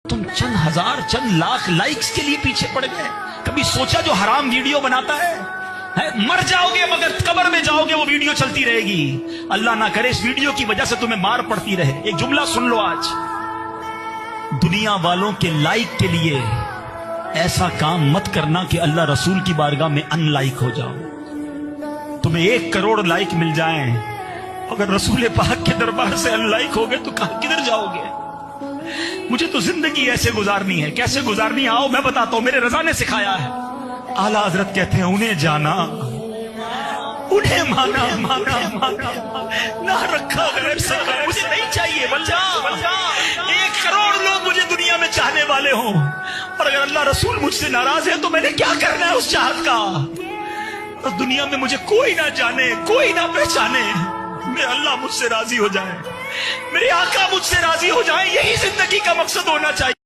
तुम चंद हजार चंद लाख लाइक्स के लिए पीछे पड़ गए। कभी सोचा जो हराम वीडियो बनाता है मर जाओगे मगर कब्र में जाओगे वो वीडियो चलती रहेगी। अल्लाह ना करे इस वीडियो की वजह से तुम्हें मार पड़ती रहे। एक जुमला सुन लो आज, दुनिया वालों के लाइक के लिए ऐसा काम मत करना कि अल्लाह रसूल की बारगाह में अनलाइक हो जाओ। तुम्हें 1 करोड़ लाइक मिल जाएं, अगर रसूल पाक के दरबार से अनलाइक हो गए तो कहां किधर जाओगे। मुझे तो जिंदगी ऐसे गुजारनी है। कैसे गुजारनी है आओ मैं बताता हूं, मेरे रजा ने सिखाया है। आला हजरत कहते हैं उन्हें जाना उन्हें माना माना माना ना रखा गैर से, मुझे नहीं चाहिए बल्ला 1 करोड़ लोग मुझे दुनिया में चाहने वाले हों और अगर अल्लाह रसूल मुझसे नाराज है तो मैंने क्या करना है उस चाहत का। और दुनिया में मुझे कोई ना जाने कोई ना पहचाने, मेरे अल्लाह मुझसे राजी हो जाए, मेरे आका मुझसे राजी हो जाए, यही जिंदगी का मकसद होना चाहिए।